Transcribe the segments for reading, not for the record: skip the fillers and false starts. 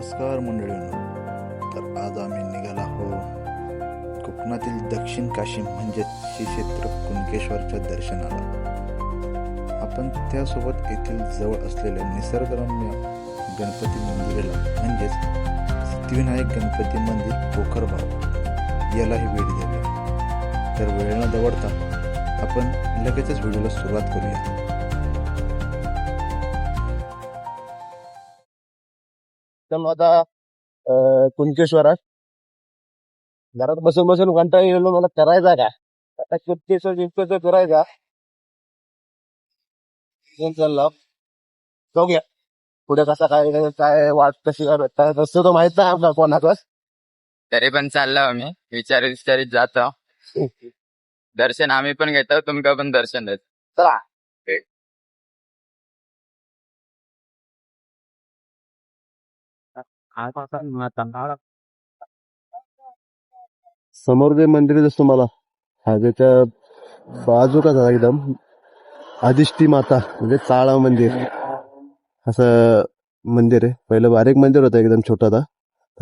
नमस्कार मंडळींनो. तर आज आम्ही निघाला आहोत कोकणातील दक्षिण काशी म्हणजेच श्री क्षेत्र कुणकेश्वरच्या दर्शनाला. आपण त्यासोबत येथील जवळ असलेल्या निसर्गरम्य गणपती मंदिराला म्हणजेच सिद्धिविनायक गणपती मंदिर पोखरबाव यालाही भेट दिली. तर वेळ न दवडता आपण लगेचच व्हिडिओला सुरुवात करूया. आता कुणकेश्वरात घरात बसून बसून कंटाळा गेलो, मला करायचा का आता कुणकेश्वर जिंकतो करायचा चाललं. बघूया पुढे कसा काय काय वाट कशी काय भेटता तसं तो माहित नाही आपला कोणाकच. तरी पण चाललो आम्ही विचारित जातो. दर्शन आम्ही पण घेतो, तुमका पण दर्शन देतो. चला. समोर जे मंदिर दिसतो मला हायवेच्या बाजूका झाला एकदम अधिष्ठी माता म्हणजे चाळा मंदिर असं मंदिर आहे. पहिलं बारीक मंदिर होतं एकदम छोटा होता,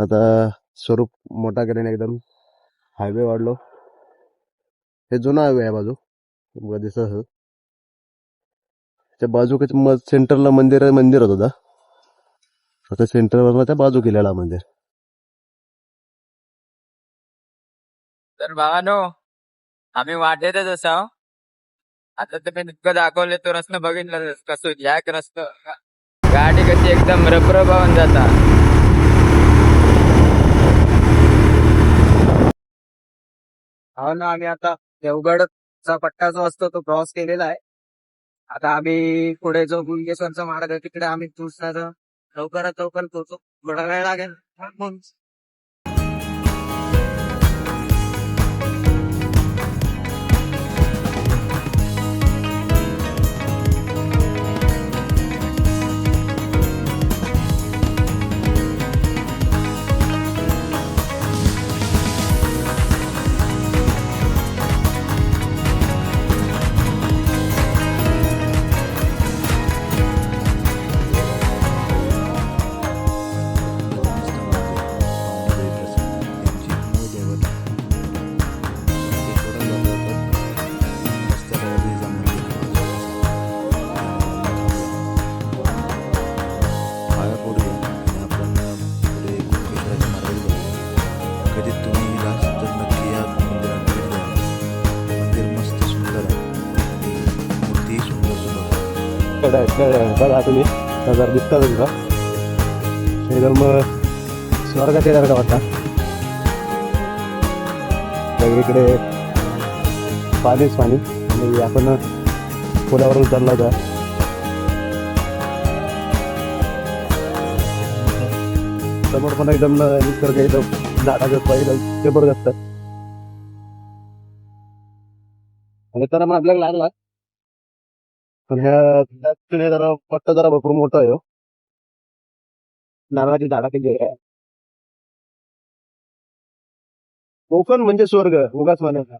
आता स्वरूप मोठा केल्याने एकदम हायवे वाढलो. हे जुना हायवे आहे बाजू दिसत असं. त्या बाजू सेंटरला मंदिर होत होता, स्वतः सेंटरवर त्या बाजू केलेला मंदिर. तर भावानो आम्ही वाटेतच असाव. आता तुम्ही इतकं दाखवले तो रस्ता बघितलं कसं याक रस्त गाडी कशी एकदम रबरबावून जाता. हो ना, आम्ही आता देवगडचा पट्टा जो असतो तो क्रॉस केलेला आहे. आता आम्ही पुढे जो कुणकेश्वरचा मार्ग आहे तिकडे आम्ही पोहोचणार लवकरात लवकर पोहोचू. थोडा वेळ लागेल म्हणून बघा तुम्ही नजर दिसता तुमचा एकदम स्वर्गात येणार वाटता. सगळीकडे पाणीच पाणी आणि आपण पुलावरून चालला होता. समोर पण एकदम निसर्ग एकदम झाडाचं पहिलं जबरदस्त आणि तर मग आपल्याला लागला. पण ह्या जरा पट्टा जरा भरपूर मोठा आहे. नारळाची झाडा किती आहे. कोकण म्हणजे स्वर्ग उगाच म्हणायचा.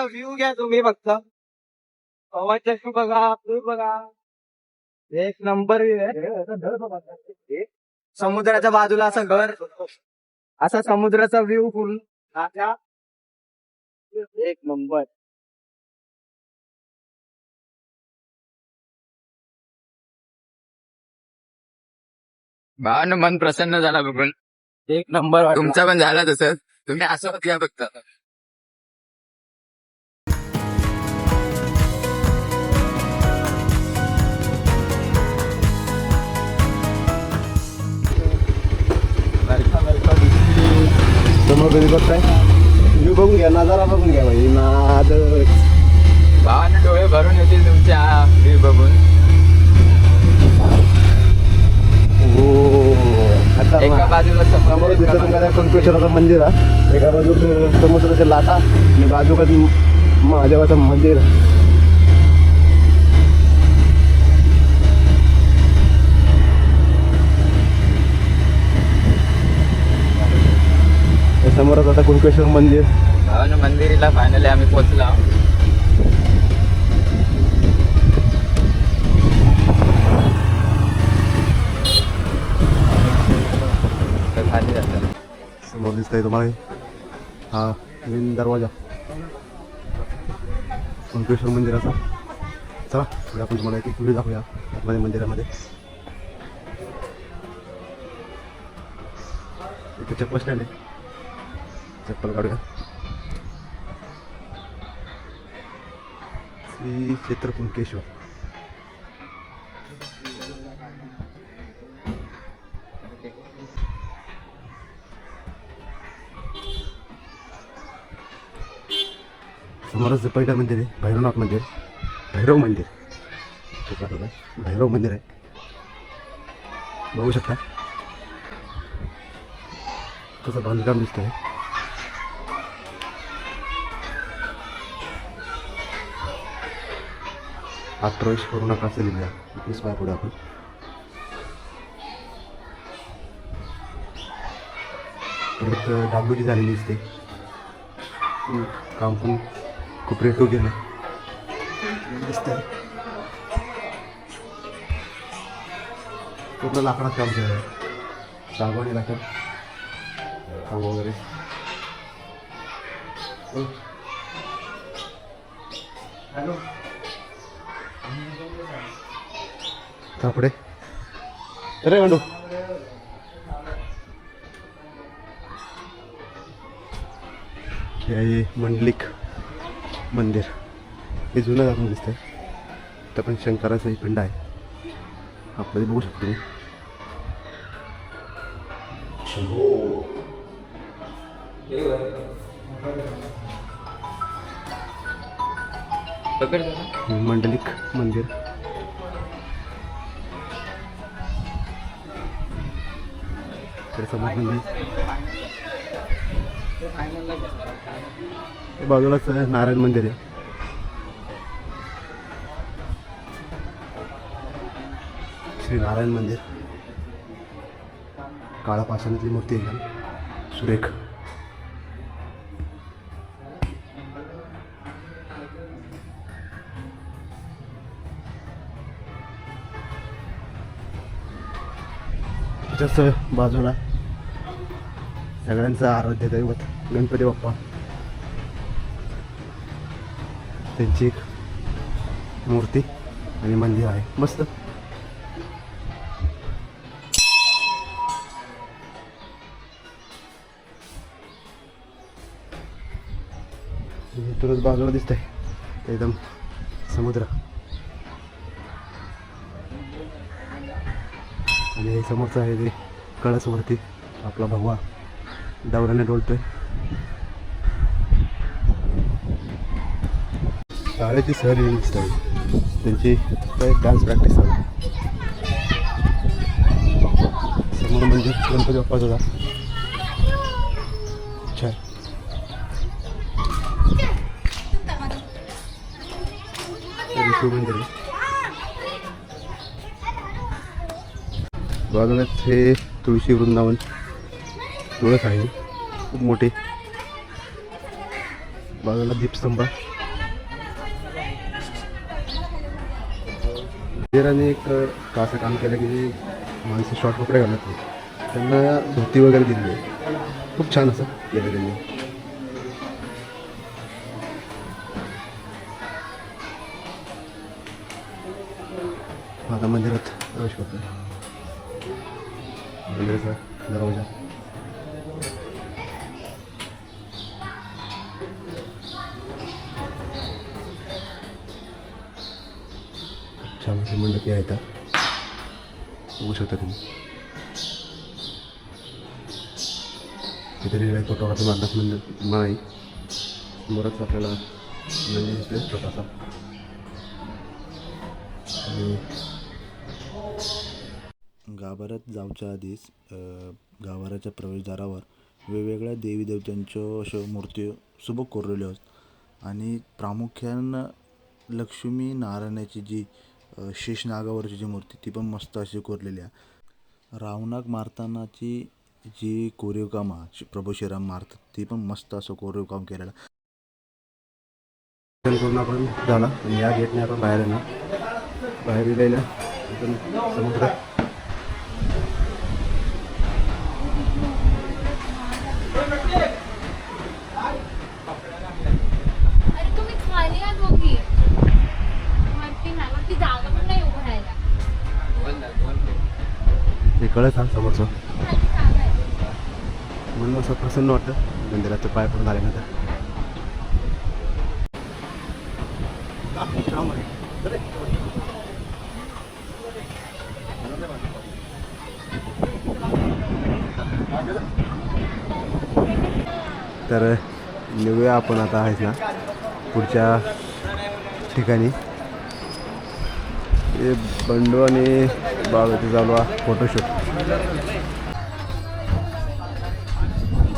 व्ह्यू घ्या तुम्ही फक्त. पवाच्या बघा, बघा एक नंबर समुद्राच्या बाजूला असं घर, असा समुद्राचा व्ह्यू फुल एक नंबर. भावानो मन प्रसन्न झाला बघून. एक नंबर. तुमचा पण झाला तसंच. तुम्ही असं घ्या फक्त. समोर कधी बघताय व्ह्यू बघून घ्या, नजारा बघून घ्या भाई. नाद भावाने डोळे भरून येतील तुमच्या व्ह्यू बघून. हो एका बाजूला समोर दिसतं तुम्हाला कुणकेश्वराचं मंदिर आहे. एका बाजूला समुद्राच्या लाटा आणि बाजूला महादेवाचं मंदिर. समोरच आता कुणकेश्वर मंदिर. भावानो मंदिरीला फायनली आम्ही पोहोचलो. तर खाली जातं. समोर दिसतंय तुम्हाला हा मेन दरवाजा कुणकेश्वर मंदिराचा. चला पुढे आपण तुम्हाला एक व्हिडिओ दाखवूया आतमध्ये मंदिरामध्ये. इथे चप्पल स्टँड आहे, चप्पल काढूया. श्री क्षेत्र कुणकेश्वर. समोरच पहिलं मंदिर आहे भैरवनाथ मंदिर. भैरव मंदिर भैरव मंदिर आहे, बघू शकता कसं बांधकाम दिसतंय. आत प्रवेश करू नका असं लिहिलं आहे. इथेच पाय पुढे आपण परत डागडुजी झालेली दिसते. काम पण खूप रेटो गेलं दिसतंय. पूर्ण लाकडात काम केलं आहे, सागवानी लाकड काम वगैरे. हॅलो पुढे अरे गांडू. हे आहे मंडलिक मंदिर. हे जुनं आपण दिसतंय. तर पण शंकराचा एक पिंड आहे आपल्याला, बघू शकतो. मंडलिक मंदिर. समोर मंदिर बाजूलाच नारायण मंदिर आहे. श्री नारायण मंदिर. काळा पाषाणातली मूर्ती एकदम सुरेख. त्याच्याच बाजूला सगळ्यांचं आराध्य दैवत गणपती बाप्पा. त्यांची एक मूर्ती आणि मंदिर आहे मस्त. इथूनच बाजूला दिसतंय एकदम समुद्र. आणि हे समोरचं आहे ते कळसवरती आपला भगवा दौऱ्याने डोलतोय. शाळेची सहल दिसत आहे त्यांची डान्स प्रॅक्टिस आहे. समोर म्हणजे गणपती बाप्पाचा होता. अच्छा मंदिर आहे. बाजूलाच हे तुळशी वृंदावन तुळस आहे खूप मोठी. बाजूला दीपस्तंभ. मंदिराने एक असं काम केलं की जे माणसं शॉर्ट कपडे घालत नाही त्यांना धोती वगैरे दिली आहे. खूप छान असं केलं त्यांनी. आता मंदिरात प्रवेश करतो. मंदिराचा दरवाजा. छान असे मंडपी आहेत बघू शकता तुम्ही. तिथे फोटोग्राफी मारण्यात मंदिर नाही. समोरच आपल्याला मंदिर दिसतोय छोटासा. गाभाऱ्यात जाऊच्या आधीच गाभाऱ्याच्या प्रवेशद्वारावर वेगवेगळ्या देवी देवतांच्या अशा मूर्ती सुबक कोरलेल्या आहेत आणि प्रामुख्यानं लक्ष्मी नारायणाची जी शेषनागावरची जी मूर्ती ती पण मस्त अशी कोरलेली आहे. रावणाक मारतानाची जी कोरीव काम प्रभू श्रीराम मारतात ती पण मस्त असं कोरीव काम केलेलं. करून आपण झाला आणि या गेटने आपण बाहेर येणार. बाहेर गेलेलं इथून समुद्र. अरे तुम्ही खाली या दोघी वरती नाही, वरती जागा पण नाही उभं राहायला. हे कळत हा समोरचं खाली जागा आहे. म्हणून असं प्रसन्न वाटतं मंदिराचं पाय पडून आल्यानंतर. तर निघूया आपण आता आहेत ना पुढच्या ठिकाणी. हे बंडू आणि बाबाची चालू आहे फोटोशूट.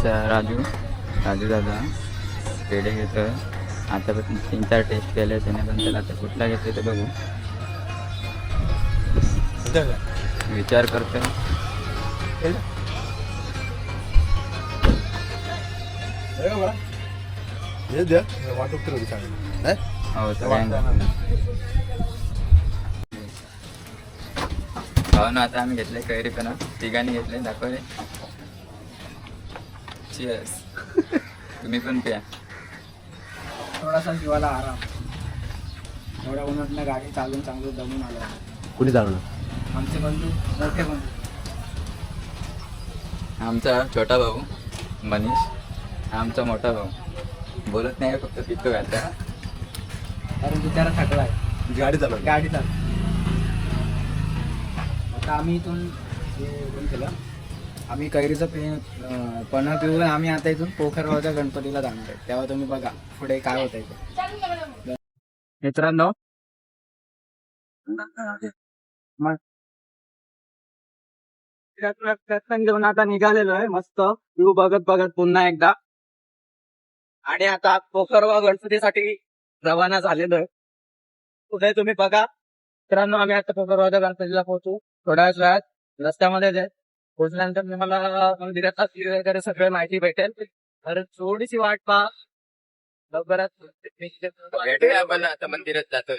राजू दादा पेढे घेतोय. आतापासून 3-4 टेस्ट केले त्याने पण त्याला आता कुठला घेतोय ते बघू. विचार करतोय. हो सगळ्यांना हो ना. आता आम्ही घेतले कैरी पण तिघांनी घेतले दाखवले. Cheers. तुम्ही पण प्या. थोडासा जीवाला आराम. एवढ्या उन्हातनं गाडी चालून चांगलं दमून आलो. कुणी चालवणार? आमचे बंधू मोठे बंधू. आमचा छोटा भाऊ मनीष. आमचा मोठा भाऊ बोलत नाही फक्त पितो घालता. कारण बिचारा थकलाय. गाडी चालवली. गाडी चालू. आता आम्ही इथून केलं. आम्ही कैरीचं पन्हा पिऊन आम्ही आता इथून पोखरगावच्या गणपतीला जाणार आहे. तेव्हा तुम्ही बघा पुढे काय होत आहे. मित्रांनो घेऊन आता निघालेलो आहे मस्त व्ह्यू बघत बघत पुन्हा एकदा. आणि आता पोखरगाव गणपतीसाठी रवाना झालेलो आहे. पुढे तुम्ही बघा मित्रांनो. आम्ही आता पोखरगावच्या गणपतीला पोहोचू थोड्याच वेळात. रस्त्यामध्ये जाईल. पोहोचल्यानंतर तुम्हाला मंदिरात वगैरे सगळं माहिती भेटेल. तर थोडीशी वाट पहा. लवकरात भेटूया आपण आता मंदिरात जातोय.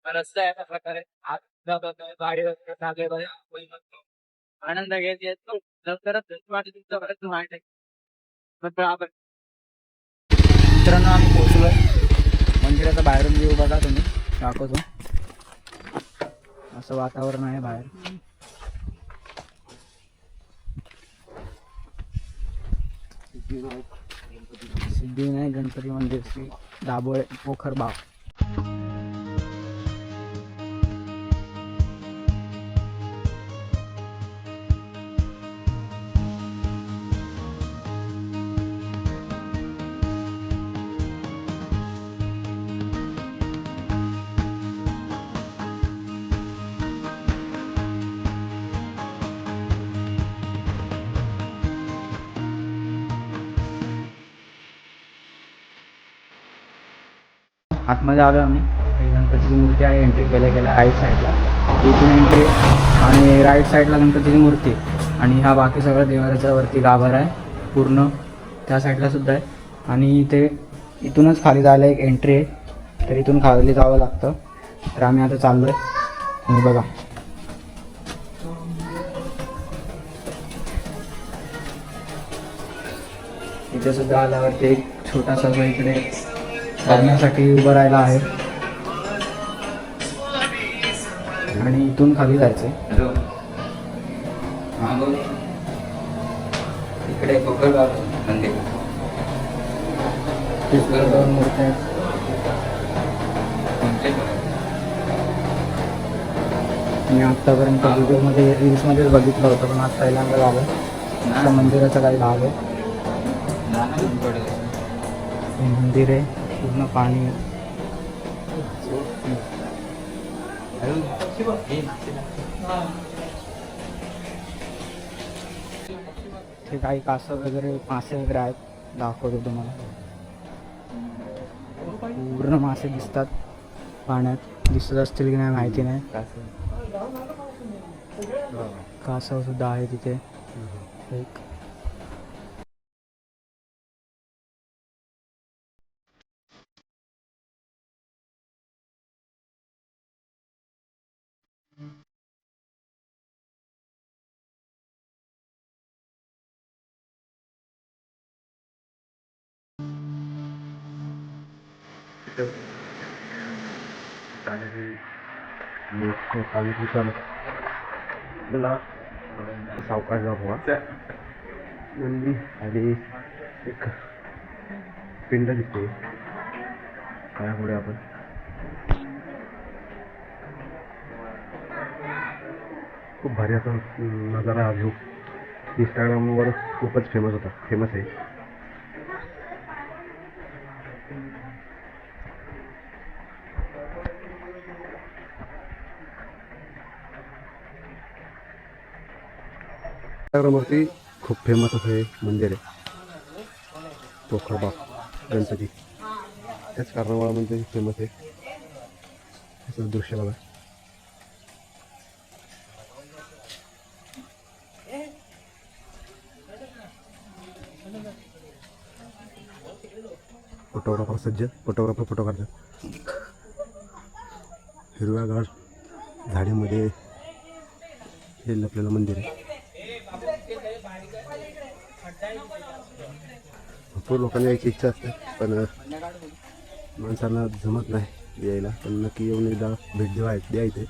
रस्ता आहे अशा प्रकारे गाडी आनंद घेत येतो. लवकरात तुमच्या बरंच माहिती आहे. मित्रांनो आम्ही पोहोचलोय. मंदिराचा बाहेरून व्ह्यू बघा तुम्ही दाखवतो. असं वातावरण आहे बाहेर. सिद्धिविनायक गणपती मंदिर श्री दाभोळे पोखरगाव. आतमध्ये आलो आम्ही. गणपतीची मूर्ती आहे. एंट्री केल्या राईट साईडला इथून एंट्री आणि राईट साईडला गणपतीची मूर्ती. आणि हा बाकी सगळं देवाऱ्याच्या वरती गाभारा आहे पूर्ण. त्या साईडला सुद्धा आहे. आणि इथे इथूनच खाली जायला एक एंट्री आहे. तर इथून खाली जावं लागतं. तर आम्ही आता चाललोय. तुम्ही बघा इथे सुद्धा आल्यावरती एक छोटासा इकडे करण्यासाठी उभं राहिला आहे. आणि इथून खाली जायचंय. इकडे पोखरगाव मंदिर. मूर्त्या आहेत. मी आत्तापर्यंत व्हिडिओमध्ये रील्समध्येच बघितलं होतं पण आज पहिल्यांदा झालं. आता मंदिराचा काही भाग आहे. हे मंदिर आहे पूर्ण पाणी. इथे काही कासव वगैरे मासे वगैरे आहेत, दाखवतो तुम्हाला. पूर्ण मासे दिसतात पाण्यात, दिसत असतील की नाही माहिती नाही. कासव सुद्धा आहे तिथे एक. सावकाश जाऊ नंदी आणि एक पिंड दिसते त्यामुळे आपण खूप भारी असा नजारा हा व्ह्यू इंस्टाग्रामवर खूपच फेमस आहे. इंस्टाग्रामवरती खूप फेमस असं हे मंदिर आहे, पोखरबाग गणपती. त्याच कारणामुळे फेमस आहे. असं दृश्य बघा. फोटोग्राफर सज्ज, फोटो काढतात. हिरव्यागार झाडीमध्ये हे लपलेलं मंदिर आहे. भरपूर लोकांना यायची इच्छा असते, पण माणसांना जमत नाही यायला. पण नक्की येऊन एकदा भेट द्या इथे.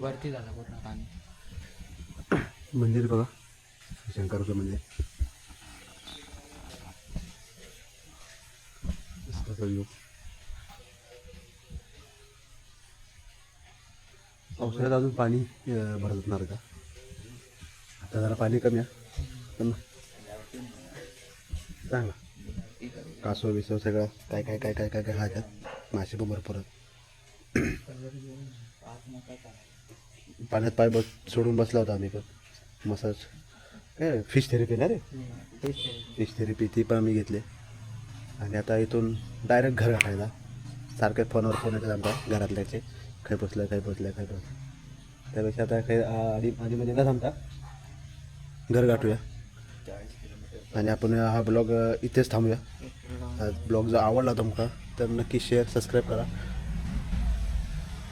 वरती झाला पूर्ण पाणी. मंदिर बघा, शंकराचं मंदिर. व्ह्यू पावसाळ्यात अजून पाणी भरत असणार का? आता जरा पाणी कमी आहे, पण चांगला. कासव बिसव सगळं काय काय काय काय काय काय खायच्यात. मासे पण भरपूर आहेत. पाण्यात पाय सोडून बसला होता आम्ही पण. मसाज काय फिश थेरपी ना रे, फिश थेरपी ती पण आम्ही घेतली. आणि आता इथून डायरेक्ट घर गाठायला. सारखे फोनवर फोन येतात आमच्या घरातल्याचे, काही पोचलं. त्यापेक्षा आता काही आधीमध्ये न थांबता घर गाठूया. आणि आपण हा ब्लॉग इथेच थांबूया. हा ब्लॉग जर आवडला तुमका तर नक्की शेअर सबस्क्राईब करा.